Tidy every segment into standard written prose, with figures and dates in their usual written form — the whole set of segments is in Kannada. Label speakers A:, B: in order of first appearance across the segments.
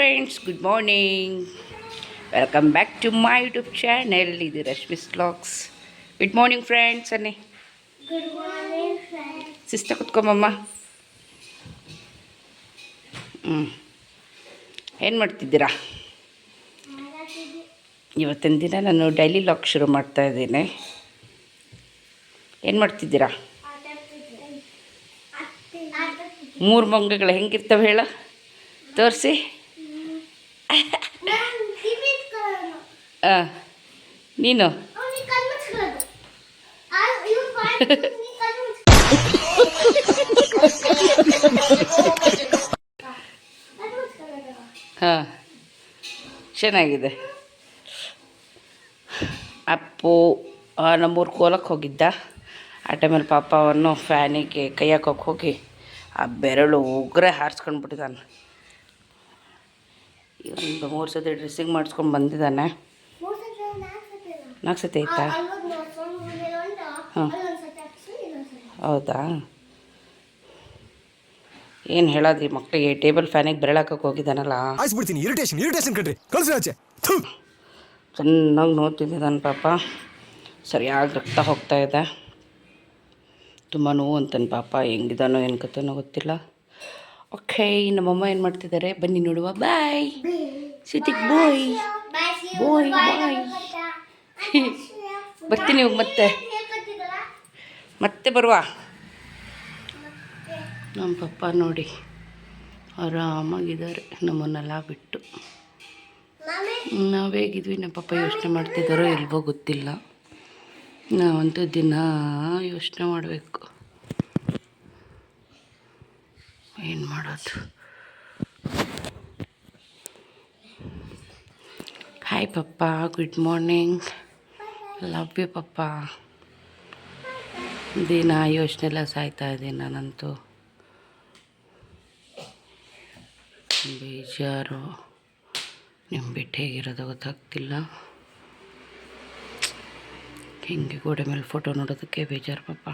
A: Friends, good morning. Welcome back to my YouTube channel. ಇದು Rashmi's vlogs. Good morning friends. ಅನ್ನಿ
B: ಗುಡ್ ಮಾರ್ನಿಂಗ್ ಫ್ರೆಂಡ್ಸ್.
A: ಸಿಸ್ಟ ಕುತ್ಕೊಮ್ಮಮ್ಮ. ಏನು ಮಾಡ್ತಿದ್ದೀರಾ? ಇವತ್ತಿನ ದಿನ ನಾನು ಡೈಲಿ ವ್ಲಾಗ್ ಶುರು ಮಾಡ್ತಾ ಇದ್ದೀನಿ. ಏನು ಮಾಡ್ತಿದ್ದೀರಾ? 3 ಮಂಗಗಳು ಹೆಂಗಿರ್ತವೆ ಹೇಳ, ತೋರಿಸಿ. ನೀನು ಹಾಂ, ಚೆನ್ನಾಗಿದೆ. ಅಪ್ಪು ನಮ್ಮೂರು ಕೋಲಕ್ಕೆ ಹೋಗಿದ್ದ. ಆ ಟೈಮಲ್ಲಿ ಪಾಪ ಅವನು ಫ್ಯಾನಿಗೆ ಕೈ ಹಾಕೋಕೆ ಹೋಗಿ ಆ ಬೆರಳು ಉಗ್ರೆ ಹಾರಿಸ್ಕೊಂಡ್ಬಿಟ್ಟಿದ್ದಾನೆ. ಒಂದು 3 ಸತಿ ಡ್ರೆಸ್ಸಿಂಗ್ ಮಾಡಿಸ್ಕೊಂಡು ಬಂದಿದ್ದಾನೆ. 4 ಸತಿ ಆಯ್ತಾ? ಹಾಂ, ಹೌದಾ? ಏನು ಹೇಳೋದು ಈ ಮಕ್ಕಳಿಗೆ? ಟೇಬಲ್ ಫ್ಯಾನಿಗೆ ಬೆರಳು ಹಾಕೋಕೆ ಹೋಗಿದ್ದಾನಲ್ಲ, ಚೆನ್ನಾಗಿ ನೋಡ್ತಿದ್ದಾನೆ ಪಾಪ. ಸರಿಯಾಗಿ ರಕ್ತ ಹೋಗ್ತಾ ಇದೆ. ತುಂಬ ನೋವು ಅಂತಾನೆ ಪಾಪ. ಹೆಂಗಿದಾನೋ ಏನು ಕತೆನೋ ಗೊತ್ತಿಲ್ಲ. ಓಕೆ, ನಮ್ಮಮ್ಮ ಏನು ಮಾಡ್ತಿದ್ದಾರೆ ಬನ್ನಿ ನೋಡುವ. ಬಾಯ್ ಸಿಟಿಕ್ ಬಾಯ್ ಬಾಯ್ ಬಾಯ್. ಬರ್ತೀನಿ ಹೋಗಿ ಮತ್ತೆ ಬರುವ. ನಮ್ಮ ಪಪ್ಪ ನೋಡಿ ಆರಾಮಾಗಿದ್ದಾರೆ ನಮ್ಮನ್ನೆಲ್ಲ ಬಿಟ್ಟು. ನಾವು ಹೇಗಿದ್ವಿ, ನಮ್ಮ ಪಪ್ಪ ಯೋಚನೆ ಮಾಡ್ತಿದ್ದಾರೋ ಇಲ್ವೋ ಗೊತ್ತಿಲ್ಲ. ನಾವಂತೂ ದಿನ ಯೋಚನೆ ಮಾಡಬೇಕು, ಏನು ಮಾಡೋದು. ಹಾಯ್ ಪಪ್ಪ, ಗುಡ್ ಮಾರ್ನಿಂಗ್. ಲವ್ ಯು ಪಪ್ಪ. ದಿನ ಯೋಚನೆ ಎಲ್ಲ ಸಾಯ್ತಾ ಇದ್ದೀನಿ ನಾನಂತೂ. ಬೇಜಾರು. ನಿಮ್ಮ ಬಿಟ್ಟು ಹೇಗಿರೋದು ಗೊತ್ತಾಗ್ತಿಲ್ಲ. ಹಿಂಗೆ ಗೋಡೆ ಮೇಲೆ ಫೋಟೋ ನೋಡೋದಕ್ಕೆ ಬೇಜಾರು ಪಾಪ.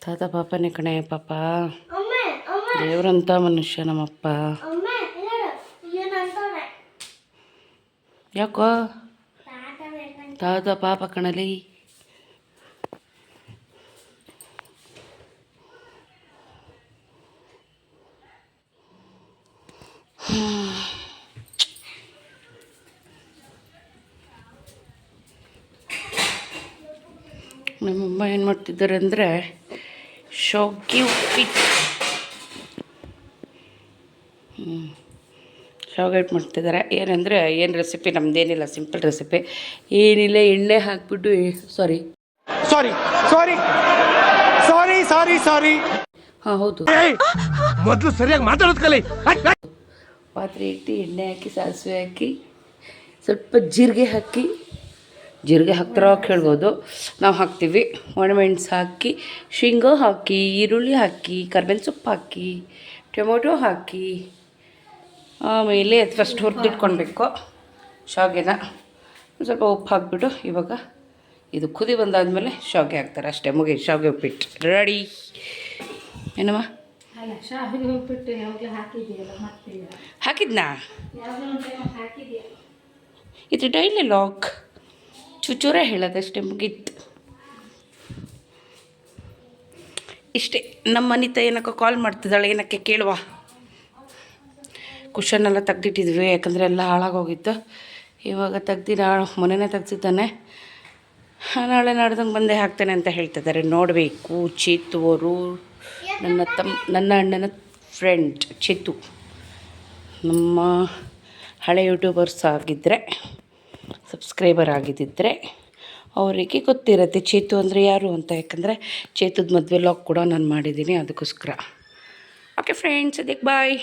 A: ತಾತ ಪಾಪನೇ ಕಣೆ ಪಾಪ. ದೇವ್ರಂಥ ಮನುಷ್ಯ ನಮ್ಮಪ್ಪ. ಯಾಕೋ ತಾತ ಪಾಪ ಕಣಲಿ. ನಮ್ಮಮ್ಮ ಏನು ಮಾಡ್ತಿದ್ದಾರೆ ಅಂದರೆ ಶಾವಿಗೆ ಉಪ್ಪಿಟ್ಟು. ಶಾವಿಗೆ ಹಿಟ್ಟು ಮಾಡ್ತಿದ್ದಾರೆ. ಏನಂದರೆ ಏನು ರೆಸಿಪಿ ನಮ್ಮದೇನಿಲ್ಲ, ಸಿಂಪಲ್ ರೆಸಿಪಿ. ಏನಿಲ್ಲ, ಎಣ್ಣೆ ಹಾಕ್ಬಿಟ್ಟು ಸಾರಿ ಹಾಂ ಹೌದು,
C: ಮೊದಲು ಸರಿಯಾಗಿ ಮಾತಾಡೋದು ಕಲಿ.
A: ಪಾತ್ರೆ ಇಟ್ಟು ಎಣ್ಣೆ ಹಾಕಿ, ಸಾಸಿವೆ ಹಾಕಿ, ಸ್ವಲ್ಪ ಜೀರಿಗೆ ಹಾಕ್ತಾರೋ ಕೇಳ್ಬೋದು. ನಾವು ಹಾಕ್ತೀವಿ. ಒಣಮೆಣಸು ಹಾಕಿ, ಶೇಂಗಾ ಹಾಕಿ, ಈರುಳ್ಳಿ ಹಾಕಿ, ಕರ್ಬೇವಿನ ಸೊಪ್ಪು ಹಾಕಿ, ಟೊಮೊಟೊ ಹಾಕಿ, ಆಮೇಲೆ ಫಸ್ಟ್ ಹುರಿದಿಟ್ಕೊಳ್ಬೇಕು ಶಾವಿಗೆನ. ಸ್ವಲ್ಪ ಉಪ್ಪು ಹಾಕ್ಬಿಟ್ಟು ಇವಾಗ ಇದು ಕುದಿ ಬಂದಾದಮೇಲೆ ಶಾವಿಗೆ ಹಾಕ್ತಾರೆ. ಅಷ್ಟೇ, ಮುಗಿ ಶಾವಿಗೆ ಉಪ್ಪಿಟ್ಟು ರೆಡಿ. ಏನಮ್ಮ ಹಾಕಿದ್ನಾ? ಇದು ಡೈಲಿ ಲಾಕ್ ಚೂಚೂರೇ ಹೇಳೋದಷ್ಟೇ, ಮುಗೀತು. ಇಷ್ಟೇ. ನಮ್ಮ ಅನಿತಾ ಏನಕ್ಕೆ ಕಾಲ್ ಮಾಡ್ತಿದ್ದಾಳೆ, ಏನಕ್ಕೆ ಕೇಳುವ. ಕುಷನ್ನೆಲ್ಲ ತೆಗ್ದಿಟ್ಟಿದ್ವಿ, ಯಾಕಂದರೆ ಎಲ್ಲ ಹಾಳಾಗೋಗಿತ್ತು. ಇವಾಗ ಮೊನ್ನೆನೇ ತೆಗ್ದಿದ್ದಾನೆ. ನಾಳೆ ನಾಡ್ದಂಗೆ ಬಂದೇ ಹಾಕ್ತೇನೆ ಅಂತ ಹೇಳ್ತಿದ್ದಾರೆ. ನೋಡಬೇಕು. ಚೇತು ಅವರು ನನ್ನ ಅಣ್ಣನ ಫ್ರೆಂಡ್ ಚೇತು, ನಮ್ಮ ಹಳೆ ಯೂಟ್ಯೂಬರ್ಸ್ ಆಗಿದ್ದರೆ, ಸಬ್ಸ್ಕ್ರೈಬರ್ ಆಗಿದ್ದಿದ್ದರೆ ಅವರಿಗೆ ಗೊತ್ತಿರುತ್ತೆ ಚೇತು ಅಂದರೆ ಯಾರು ಅಂತ. ಯಾಕಂದರೆ ಚೇತುದ ಮದುವೆ ಲಾಗ್ ಕೂಡ ನಾನು ಮಾಡಿದ್ದೀನಿ, ಅದಕ್ಕೋಸ್ಕರ. ಓಕೆ ಫ್ರೆಂಡ್ಸ್, ಅದಕ್ಕೆ ಬಾಯ್.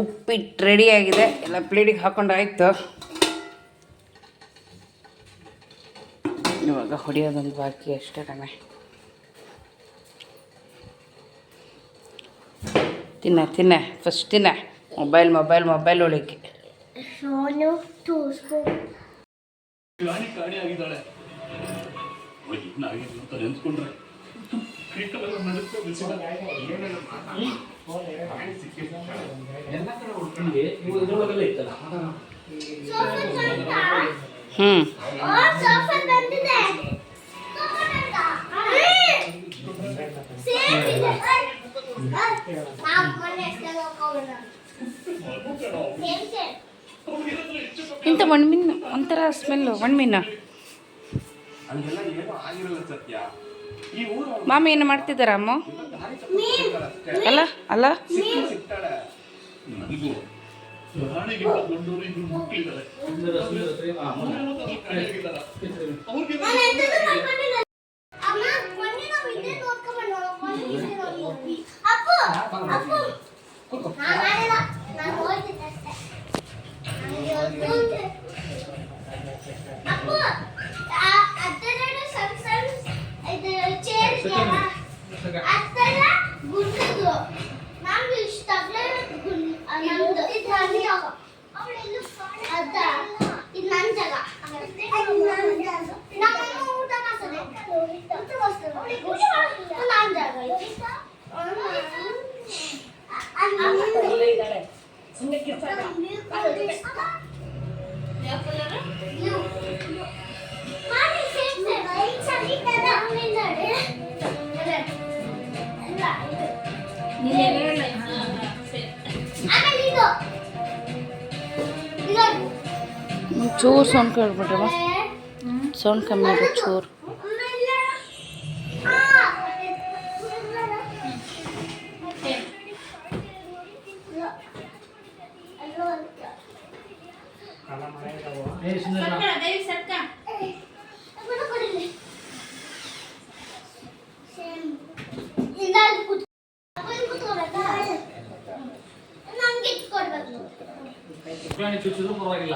A: ಉಪ್ಪಿಟ್ಟು ರೆಡಿಯಾಗಿದೆ, ಎಲ್ಲ ಪ್ಲೇಟಿಗೆ ಹಾಕೊಂಡು ಆಯಿತು. ಇವಾಗ ಹೊಡಿಯೋದೊಂದು ಬಾಕಿ ಅಷ್ಟೇ ಕಣೆ. ತಿನ್ನ ಫಸ್ಟ್ ತಿನ್ನ. ಮೊಬೈಲ್ ಒಳಗೆ ಹ್ಞೂ
B: ಸೋಫಾ ಬಂದಿದೆ ಸೇಮ್ ಇದೆ ನಾವು ಮೊನ್ನೆ ಹೋಗೋಣ ಸೇಮ್
A: ಇಂಥ ಮಣ್ಮೀನು ಒಂಥರ ಸ್ಮೆಲ್ಲು ಮಣ್ಮೀನು. ಮಾಮಿ ಏನು ಮಾಡ್ತಿದ್ದಾರ ಅಮ್ಮ? ಅಲ್ಲ ಅಲ್ಲ ಚೂರು ಸೌಂಡ್ ಕೇಳ್ಬಿಟ್ರಮ್ಮ, ಸೌಂಡ್ ಕಮ್ಮಿ ಆಗುತ್ತೆ ಚೂರು.
D: ಚುಚ್ಚಿದ್ರು ಪರವಾಗಿಲ್ಲ.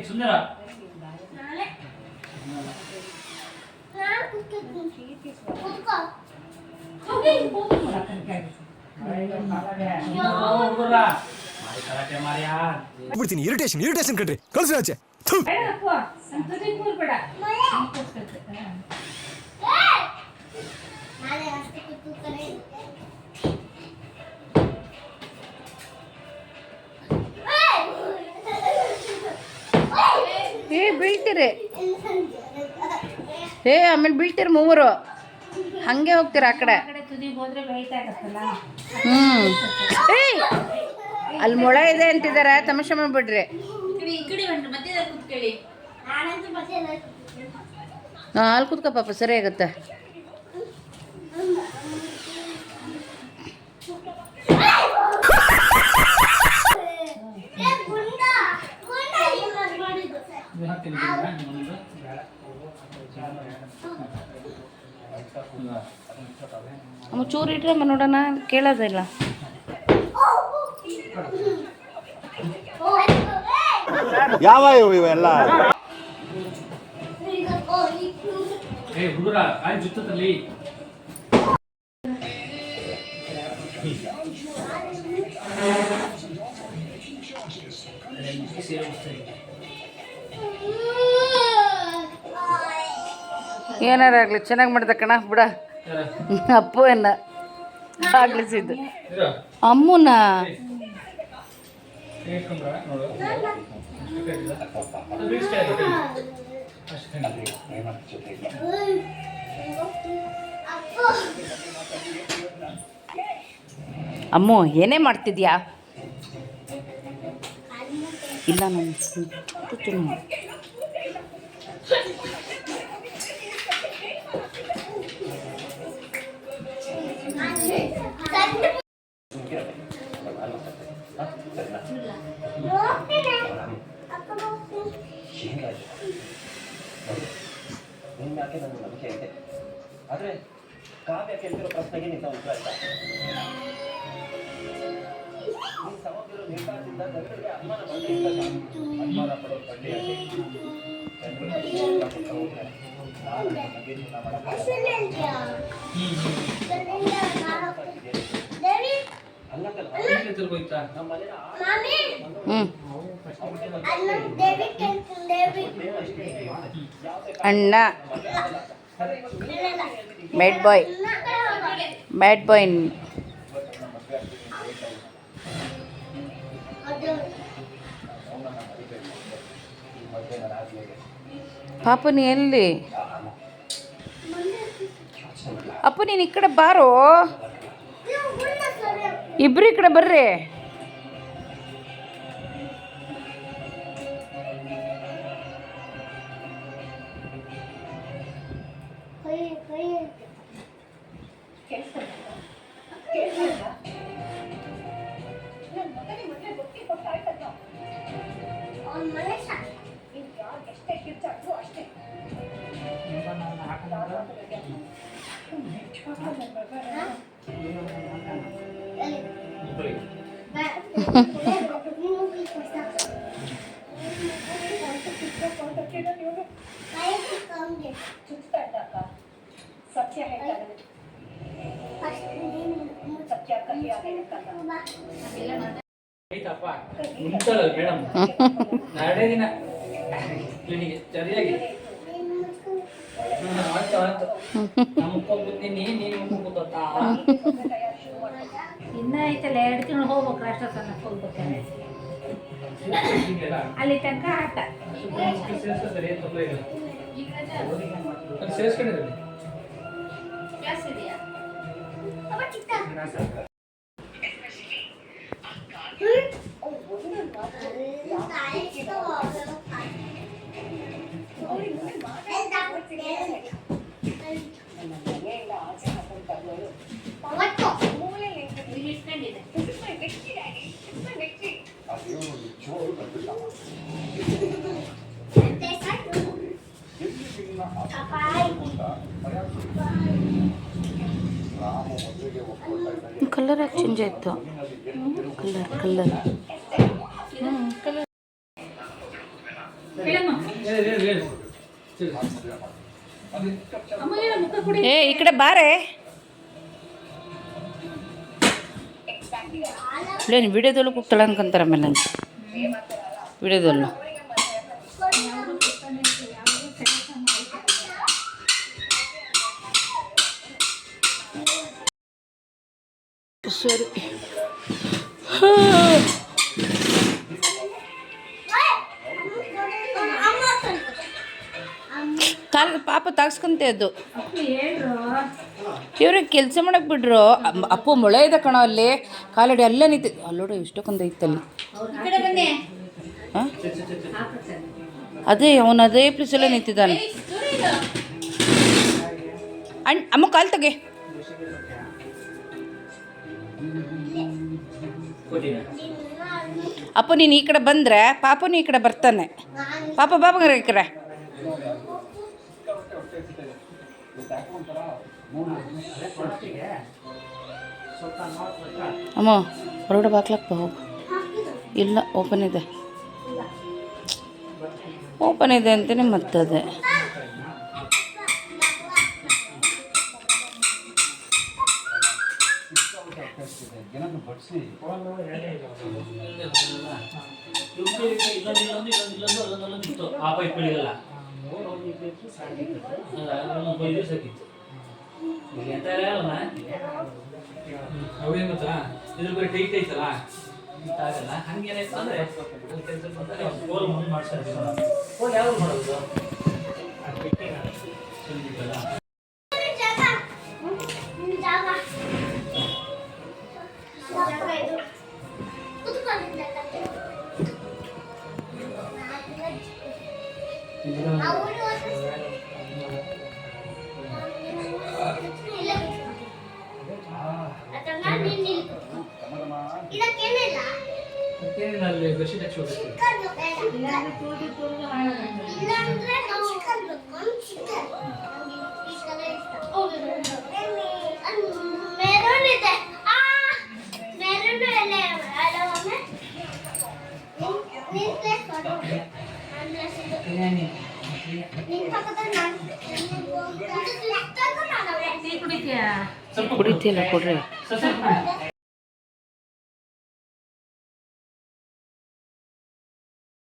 D: ಸುಂದರ
C: ಬಿಡ್ತೀನಿ. ಇರಿಟೇಷನ್ ಇರಿಟೇಷನ್ ಕಣ್ರಿ, ಕಳ್ಸಿ ಆಚೆ.
A: ಏ ಬೀಳ್ತೀರಿ, ಏ ಆಮೇಲೆ ಬೀಳ್ತೀರಿ ಮೂವರು, ಹಂಗೆ ಹೋಗ್ತೀರ ಆ ಕಡೆ. ಏಯ್ ಅಲ್ಲಿ ಮೊಳೆ ಇದೆ ಅಂತಿದ್ದಾರೆ, ತಮಾಷೆ ಮಾಡ್ಬಿಡ್ರಿ. ಹಾಂ ಅಲ್ಲಿ ಕೂತ್ಕ ಪಾಪ, ಸರಿ ಆಗುತ್ತೆ. ಅಮ್ಮ ಚೂರು ಇಟ್ರಮ್ಮ ನೋಡೋಣ, ಕೇಳೋದಿಲ್ಲ.
C: ಯಾವ ಇವೆಲ್ಲ
D: ಹುಡುಗರ ಕಾಯಿ ಜುತ್ತಲ್ಲಿ
A: ಏನಾರ ಆಗಲಿ ಚೆನ್ನಾಗಿ ಮಾಡ್ದ ಕಣ ಬಿಡ. ಅಪ್ಪು ಎನ್ನ ಆಗ್ಲಿಸಿದ್ದು ಅಮ್ಮನ ಅಮ್ಮು ಏನೇ ಮಾಡ್ತಿದ್ಯಾ? ಇಲ್ಲ ನಾನು
E: ನಿಮ್ಯಾಕೆ ನನ್ನ ನಂಬಿಕೆ ಇದೆ, ಆದರೆ ಕಾವ್ಯ ಕೇಳ್ತಿರೋ ಪ್ರಶ್ನೆಗೆ ನಿಂತ ಉತ್ತರ ಇಲ್ಲ. ನೀನು ಸಮಗ್ರ ನಿರ್ಧಾರದಿಂದ ಜನರಿಗೆ ಅನುಮಾನ ಅನುಮಾನ ಪಡೋ ಪಳ್ಳಿಯಲ್ಲಿ ಜನರು
B: ಎಷ್ಟೆಲ್ಲಿದ್ಯಾ? ಇಲ್ಲಿಂದ ನಾನು ಹೋಗ್ತೀನಿ. ದೇವಿ,
D: ಇಲ್ಲಿ ತಿರ್ಗೋಯ್ತಾ
E: ನಮ್ಮ ಮನೇನ
B: ಮಾಮಿ,
A: ಹ್ಞೂ
B: ಅಣ್ಣ ದೇವಿ ಕೇಳ್ತೀನಿ, ದೇವಿ.
A: ಅಣ್ಣ
B: ಇಲ್ಲ,
A: ಬ್ಯಾಡ್ ಬಾಯ್
B: ಇನ್ನ ಕಡೆ ಹೋಗು.
A: ಬ್ಯಾಡ್ ಬಾಯ್
B: ಅದು
A: ಪಾಪ ನೀ ಎಲ್ಲಿ ಅಪ್ಪ ನೀನು ಈ ಕಡೆ ಬಾರೋ
B: ನೀವು ಗುಂಡ ಸರಿ.
A: ಇಬ್ರು ಈ ಕಡೆ ಬರ್ರಿ
B: ಕೈ ಕೈ ಐತೆ. ಅವ್ನ್ ಮನೆ ಸಾಕು. ಎಲ್ಲಿ? ನೀನು ಕೈ ಸಿಕ್ಕಂಗೆ.
F: ಸತ್ಯ ಹೇಳ್ತಾರೆ
B: ಫಸ್ಟ್ ನೀನು
F: ಸತ್ಯ ಕಹಿ
B: ಬಾ.
D: ಆಯ್ತಪ್ಪ ಮುಂಚಲ್ಲ ಮೇಡಮ್ ಎರಡೇ ದಿನ ಕ್ಲಿನಿಗೆ ಸರಿಯಾಗಿ
B: ನೀನು ಮುಚ್ಕೊಂಡು
D: ಆಯ್ತು ಆಯ್ತು ನಮ್ಮ ಹೋಗ್ಬಿಡ್ತೀನಿ ನೀನು ಹೋಗ್ಬೋದಾ
F: ಇನ್ನ ಐತಲ್ಲ 2 ತಿಂಗಳು ಹೋಗ್ಬೇಕು ರಾಷ್ಟ್ರ ಸಣ್ಣ ಹೋಗ್ಬೇಕಾದ್ರೆ ಅಲ್ಲಿ ತನಕ ಆಟ
D: ಸರಿ ಏನು ತೊಂದರೆ ಇಲ್ಲ ಅದು ಸೇರಿಸ್ಕೊಂಡಿದ್ದೀವಿ
B: ಅಮ್ಮ ಚಿಕ್ಕ.
A: ಕಲರ್ ಯಾಕೆ ಚೇಂಜ್ ಆಯಿತು ಕಲರ್ ಕಲರ್ ಏ ಈ ಕಡೆ ಬಾರೆ ನೀನು ವಿಡಿಯೋದಲ್ಲೂ ಕೂಗ್ತಾಳೆ ಅನ್ಕೊಂತಾರೆ ಆಮೇಲೆ ನಂಗೆ ವಿಡಿಯೋದಲ್ಲೂ ಸರಿ ಕಾಲ ಪಾಪ ತಾಗ್ಸ್ಕೊಂತೆ ಅದು ಇವ್ರಿಗೆ ಕೆಲಸ ಮಾಡಕ್ಕೆ ಬಿಡ್ರು ಅಪ್ಪು ಮೊಳೆ ಇದೆ ಕಣೋ ಅಲ್ಲಿ ಕಾಲಡಿ ಅಲ್ಲೇ ನಿಂತು ಅಲ್ಲೋಡು ಎಷ್ಟೊಂದು ಐತಲ್ಲಿ ಹಾಂ ಅದೇ ಅವನು ಅದೇ ಪ್ಲೇಸಲ್ಲೇ ನಿಂತಿದ್ದಾನೆ ಅಮ್ಮ ಕಾಲು ತೆಗೆ ಅಪ್ಪ ನೀನು ಈ ಕಡೆ ಬಂದರೆ ಪಾಪನು ಈ ಕಡೆ ಬರ್ತಾನೆ ಪಾಪ ಬಾಬಂಗ್ರ ಈ ಕಡೆ ಅಮ್ಮ ಹೊರಗಡೆ ಬಾಕ್ಲಪ್ಪ ಹೋಗು ಇಲ್ಲ ಓಪನ್ ಇದೆ ಓಪನ್ ಇದೆ ಅಂತಲೇ ಮತ್ತದೇ
D: ಇಲ್ಲೊಂದಿತ್ತು ಆ ಪೈಪ್ಗಳಿಗೆಲ್ಲ ಸಾಕಿತ್ತು ಎಂತ ಅಲ್ಲ ಅವೇನು ಗೊತ್ತಾ ಇದ್ರ ಬರೀ ಟೈಟ್ ಐತಲ್ಲ ಆಗಲ್ಲ ಹಂಗೇನಾಯ್ತು ಅಂದರೆ ಕೆಲಸ ಬಂದಾಗ ಕೋಲ್ ಮುಂದೆ ಮಾಡ್ಸ್ತಾ ಕೋಲ್ ಯಾವ್ದು ಮಾಡೋದು ಅಲ್ಲಿ ಬೆಡ್ಶೀಟ್ ಹಚ್ಚಿ
B: ಮೆರೂನ್ ಇದೆ ಮೆರೂನ್ ಎಲ್ಲ
D: ಬಿರಿಯಾನಿ
B: ನಿನ್ ಪಕ್ಕದಲ್ಲಿ ನಾನು
F: ಟೀ ಕುಡಿತೀಯಾ?
D: ಸ್ವಲ್ಪ
A: ಕುಡಿತಿಲ್ಲ ಕೊಡ್ರಿ
D: ಸ್ವಲ್ಪ ಕುಡಿ.